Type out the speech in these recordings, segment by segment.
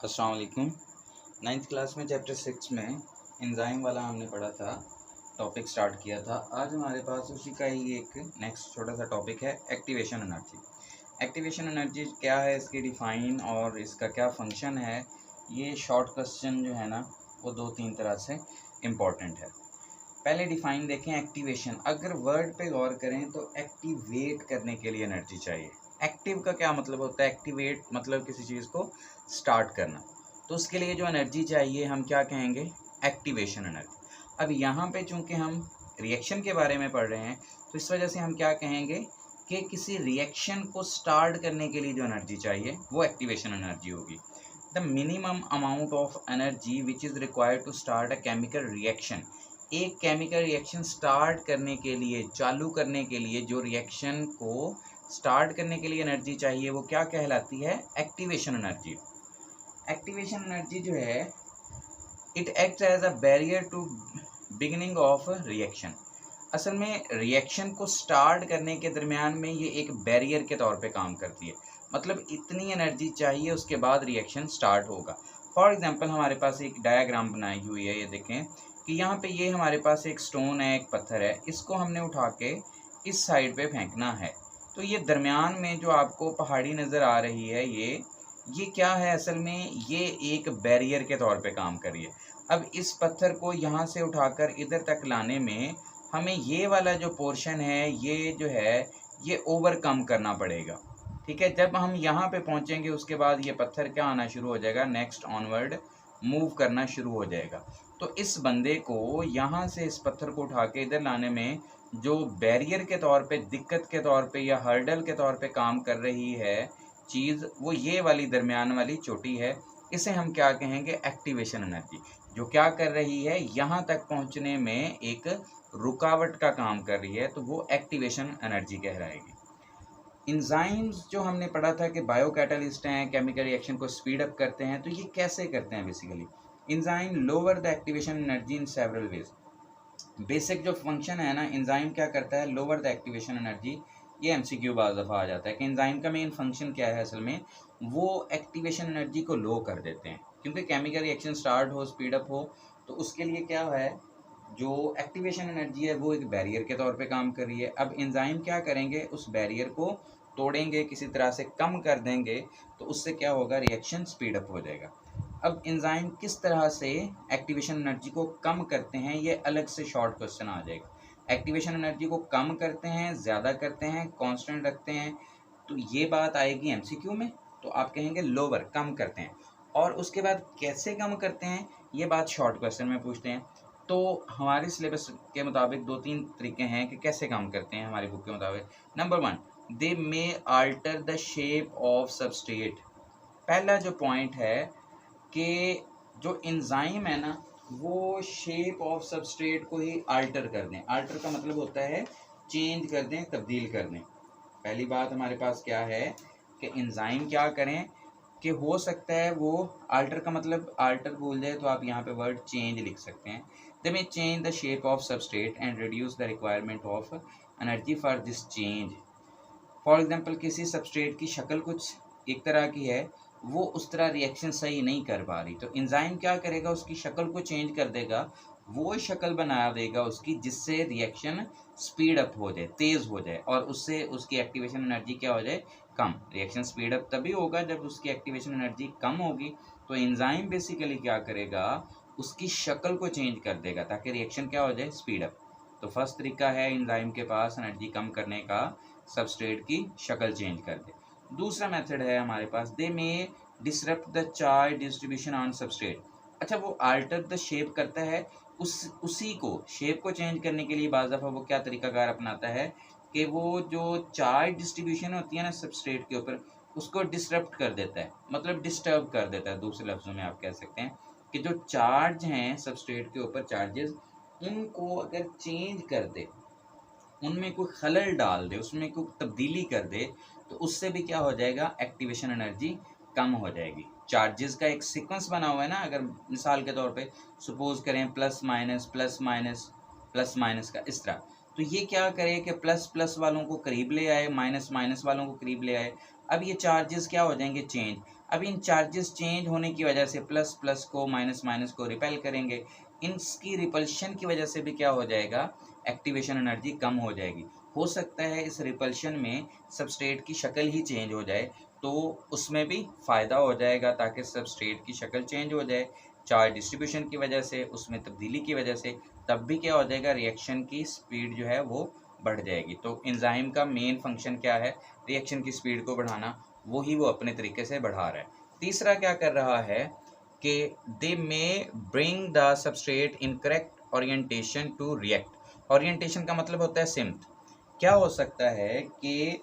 अस्सलाम वालेकुम। Ninth class में चैप्टर 6 में एंजाइम वाला हमने पढ़ा था, टॉपिक स्टार्ट किया था। आज हमारे पास उसी का ही एक नेक्स्ट छोटा सा टॉपिक है, एक्टिवेशन एनर्जी। एक्टिवेशन एनर्जी क्या है, इसकी डिफ़ाइन और इसका क्या फंक्शन है, ये शॉर्ट क्वेश्चन जो है ना वो 2-3 तरह से इम्पॉर्टेंट है। पहले डिफ़ाइन देखें एक्टिवेशन। अगर वर्ड पे गौर करें तो एक्टिवेट करने के लिए एनर्जी चाहिए। एक्टिव का क्या मतलब होता है? एक्टिवेट मतलब किसी चीज़ को स्टार्ट करना, तो उसके लिए जो एनर्जी चाहिए हम क्या कहेंगे? Activation energy. अब यहाँ पे चूंकि हम रिएक्शन के बारे में पढ़ रहे हैं तो इस वजह से हम क्या कहेंगे कि किसी रिएक्शन को स्टार्ट करने के लिए जो एनर्जी चाहिए वो एक्टिवेशन एनर्जी होगी। The minimum amount of energy which is required to start a chemical reaction. एक केमिकल रिएक्शन स्टार्ट करने के लिए, चालू करने के लिए, जो रिएक्शन को स्टार्ट करने के लिए एनर्जी चाहिए वो क्या कहलाती है? Activation energy. एक्टिवेशन एनर्जी जो है it act as a barrier to beginning of reaction. असल में रिएक्शन को स्टार्ट करने के दरमियान में ये एक बैरियर के तौर पे काम करती है। मतलब इतनी एनर्जी चाहिए उसके बाद रिएक्शन स्टार्ट होगा। फॉर एग्जांपल हमारे पास एक डायग्राम बनाई हुई है, ये देखें कि यहाँ पे ये हमारे पास एक स्टोन है, एक पत्थर है, इसको हमने उठा के इस साइड पे फेंकना है। तो ये दरमियान में जो आपको पहाड़ी नज़र आ रही है, ये क्या है? असल में ये एक बैरियर के तौर पे काम कर रही है। अब इस पत्थर को यहाँ से उठाकर इधर तक लाने में हमें ये वाला जो पोर्शन है, ये जो है ये ओवरकम करना पड़ेगा। ठीक है, जब हम यहाँ पे पहुँचेंगे उसके बाद ये पत्थर क्या आना शुरू हो जाएगा? नेक्स्ट ऑनवर्ड मूव करना शुरू हो जाएगा। तो इस बंदे को यहाँ से इस पत्थर को उठा के इधर लाने में जो बैरियर के तौर पे, दिक्कत के तौर पे या हर्डल के तौर पे काम कर रही है चीज़, वो ये वाली दरमियान वाली चोटी है। इसे हम क्या कहेंगे? Activation energy. जो क्या कर रही है? यहाँ तक पहुँचने में एक रुकावट का काम कर रही है, तो वो एक्टिवेशन एनर्जी कहलाएगी। इंजाइम्स जो हमने पढ़ा था कि बायो कैटालिस्ट हैं, केमिकल रिएक्शन को स्पीड अप करते हैं, तो ये कैसे करते हैं? Basically enzyme lower the activation energy in several ways. Basic जो फंक्शन है ना, एंजाइम क्या करता है? Lower the activation energy. ये एमसीक्यू बाज़ दफ़ा आ जाता है कि एंजाइम का मेन फंक्शन क्या है? असल में वो एक्टिवेशन एनर्जी को लो कर देते हैं, क्योंकि केमिकल रिएक्शन स्टार्ट हो, स्पीड अप हो, तो उसके लिए क्या है, जो एक्टिवेशन एनर्जी है वो एक बैरियर के तौर पे काम कर रही है। अब एंजाइम क्या करेंगे? उस बैरियर को तोड़ेंगे, किसी तरह से कम कर देंगे, तो उससे क्या होगा? रिएक्शन स्पीड अप हो जाएगा। अब एंजाइम किस तरह से एक्टिवेशन एनर्जी को कम करते हैं, ये अलग से शॉर्ट क्वेश्चन आ जाएगा। एक्टिवेशन एनर्जी को कम करते हैं, ज़्यादा करते हैं, कांस्टेंट रखते हैं, तो ये बात आएगी एमसीक्यू में, तो आप कहेंगे लोअर, कम करते हैं। और उसके बाद कैसे कम करते हैं, ये बात शॉर्ट क्वेश्चन में पूछते हैं। तो हमारे सिलेबस के मुताबिक 2-3 तरीके हैं कि कैसे काम करते हैं हमारी बुक के मुताबिक। Number 1, they may alter the shape of substrate. पहला जो पॉइंट है कि जो एंजाइम है ना वो शेप ऑफ सबस्ट्रेट को ही आल्टर कर दें। आल्टर का मतलब होता है चेंज कर दें, तब्दील कर दें। पहली बात हमारे पास क्या है कि एंजाइम क्या करें कि हो सकता है वो आल्टर का मतलब आल्टर भूल जाए तो आप यहाँ पे वर्ड चेंज लिख सकते हैं। They may change the shape of substrate and reduce the requirement of energy for this change. For example किसी सबस्ट्रेट की शक्ल कुछ एक तरह की है, वो उस तरह रिएक्शन सही नहीं कर पा रही, तो एंजाइम क्या करेगा? उसकी शक्ल को चेंज कर देगा, वो शक्ल बना देगा उसकी जिससे रिएक्शन स्पीड अप हो जाए, तेज़ हो जाए, और उससे उसकी एक्टिवेशन एनर्जी क्या हो जाए? कम। रिएक्शन स्पीड अप तभी होगा जब उसकी एक्टिवेशन एनर्जी कम होगी। तो एंजाइम बेसिकली क्या करेगा? उसकी शक्ल को चेंज कर देगा ताकि रिएक्शन क्या हो जाए? Speed up. तो फर्स्ट तरीका है एंजाइम के पास एनर्जी कम करने का, सबस्ट्रेट की शक्ल चेंज कर दे। दूसरा मेथड है हमारे पास, they may disrupt the charge distribution on substrate. अच्छा, वो आल्टर द शेप करता है, उसी को शेप को चेंज करने के लिए बाज़ दफ़ा वो क्या तरीकाकार अपनाता है कि वो जो चार्ज डिस्ट्रीब्यूशन होती है ना सबस्ट्रेट के ऊपर, उसको डिसरप्ट कर देता है, मतलब डिस्टर्ब कर देता है। दूसरे लफ्ज़ों में आप कह सकते हैं कि जो चार्ज हैं सबस्ट्रेट के ऊपर, चार्जेस, उनको अगर चेंज कर दे, उनमें कोई खलल डाल दे, उसमें कोई तब्दीली कर दे, तो उससे भी क्या हो जाएगा? एक्टिवेशन एनर्जी कम हो जाएगी। चार्जेस का एक सीक्वेंस बना हुआ है ना, अगर मिसाल के तौर पे सपोज करें plus minus plus minus plus minus का, इस तरह, तो ये क्या करे कि प्लस प्लस वालों को करीब ले आए, माइनस माइनस वालों को करीब ले आए। अब ये चार्जेस क्या हो जाएंगे, चेंज। अब इन चार्जेस चेंज होने की वजह से प्लस प्लस को माइनस माइनस को रिपेल करेंगे, इनकी रिपल्शन की वजह से भी क्या हो जाएगा, एक्टिवेशन एनर्जी कम हो जाएगी। हो सकता है इस रिपल्शन में सबस्ट्रेट की शक्ल ही चेंज हो जाए, तो उसमें भी फ़ायदा हो जाएगा, ताकि सबस्ट्रेट की शक्ल चेंज हो जाए चार्ज डिस्ट्रीब्यूशन की वजह से, उसमें तब्दीली की वजह से, तब भी क्या हो जाएगा, रिएक्शन की स्पीड जो है वो बढ़ जाएगी। तो एंजाइम का मेन फंक्शन क्या है, रिएक्शन की स्पीड को बढ़ाना, वही वो अपने तरीके से बढ़ा रहा है। तीसरा क्या कर रहा है कि they may bring the substrate in correct orientation to react. Orientation का मतलब होता है सिम्त। क्या हो सकता है कि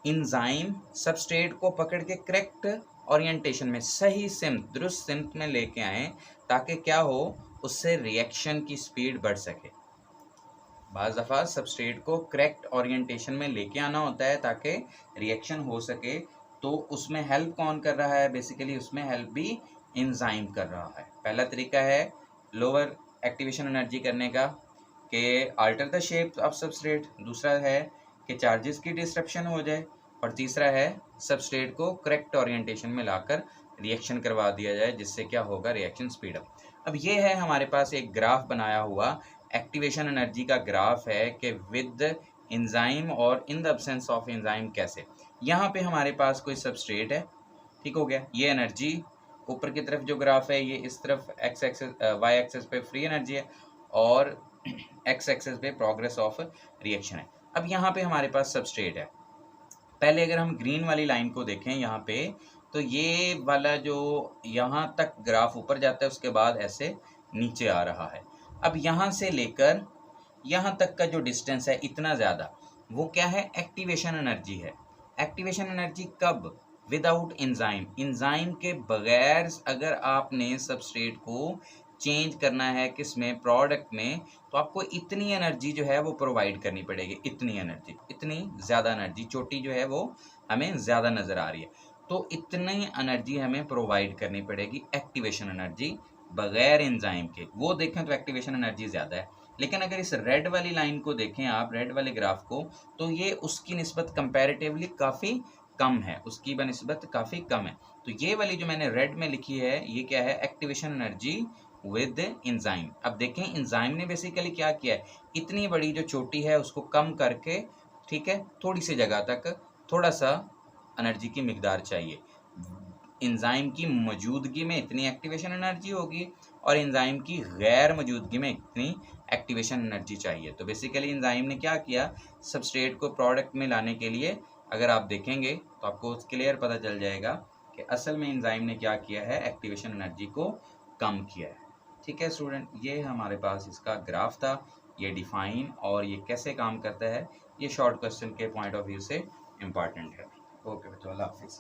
एंजाइम सबस्ट्रेट को पकड़ के करेक्ट ओरिएंटेशन में, सही सिम्त, दुरुस्त सिम्त में लेके आए, ताकि क्या हो, उससे रिएक्शन की स्पीड बढ़ सके। बाज़ दफ़ा सबस्ट्रेट को करेक्ट ओरिएंटेशन में लेके आना होता है ताकि रिएक्शन हो सके। तो उसमें हेल्प कौन कर रहा है, बेसिकली उसमें हेल्प भी एंजाइम कर रहा है। पहला तरीका है लोअर एक्टिवेशन एनर्जी करने का, कि alter the shape of substrate. दूसरा है कि चार्जेस की डिस्ट्रप्शन हो जाए। और तीसरा है सबस्ट्रेट को करेक्ट ओरिएंटेशन में लाकर रिएक्शन करवा दिया जाए, जिससे क्या होगा, रिएक्शन स्पीड अप। अब ये है हमारे पास एक ग्राफ बनाया हुआ, एक्टिवेशन एनर्जी का ग्राफ है कि विद एंजाइम और in the absence of enzyme कैसे। यहाँ पे हमारे पास कोई सबस्ट्रेट है, ठीक हो गया, ये एनर्जी ऊपर की तरफ जो ग्राफ है, ये इस तरफ एक्स एक्सेस वाई एक्सेस पे फ्री एनर्जी है और एक्स एक्सेस पे प्रोग्रेस ऑफ रिएक्शन है। अब यहाँ पे हमारे पास सबस्ट्रेट है। पहले अगर हम ग्रीन वाली लाइन को देखें यहाँ पे, तो ये वाला जो यहाँ तक ग्राफ ऊपर जाता है, उसके बाद ऐसे नीचे आ रहा है। अब यहाँ से लेकर यहाँ तक का जो डिस्टेंस है इतना ज़्यादा, वो क्या है, एक्टिवेशन एनर्जी है। एक्टिवेशन एनर्जी कब, विदाउट एंजाइम, एंजाइम के बगैर अगर आपने सबस्ट्रेट को चेंज करना है किस में, प्रोडक्ट में, तो आपको इतनी एनर्जी जो है वो प्रोवाइड करनी पड़ेगी। इतनी एनर्जी, इतनी ज़्यादा एनर्जी, चोटी जो है वो हमें ज़्यादा नज़र आ रही है, तो इतनी एनर्जी हमें प्रोवाइड करनी पड़ेगी, एक्टिवेशन एनर्जी, बगैर एंजाइम के। वो देखें तो एक्टिवेशन एनर्जी ज़्यादा है। लेकिन अगर इस रेड वाली लाइन को देखें आप, रेड वाले ग्राफ को, तो ये उसकी निस्बत कंपैरेटिवली काफ़ी कम है, उसकी बनिस्बत काफ़ी कम है। तो ये वाली जो मैंने रेड में लिखी है, ये क्या है, एक्टिवेशन एनर्जी विद एंजाइम। अब देखें एंजाइम ने बेसिकली क्या किया है, इतनी बड़ी जो चोटी है उसको कम करके, ठीक है, थोड़ी सी जगह तक थोड़ा सा एनर्जी की मिकदार चाहिए। एंजाइम की मौजूदगी में इतनी एक्टिवेशन एनर्जी होगी और एंजाइम की गैर मौजूदगी में इतनी एक्टिवेशन एनर्जी चाहिए। तो बेसिकली एंजाइम ने क्या किया, सबस्ट्रेट को प्रोडक्ट में लाने के लिए, अगर आप देखेंगे तो आपको क्लियर पता चल जाएगा कि असल में एंजाइम ने क्या किया है, एक्टिवेशन एनर्जी को कम किया है। ठीक है स्टूडेंट, ये हमारे पास इसका ग्राफ था, ये डिफाइन और ये कैसे काम करता है, ये शॉर्ट क्वेश्चन के पॉइंट ऑफ व्यू से इम्पॉर्टेंट है। ओके बच्चों, अल्लाह हाफिज़।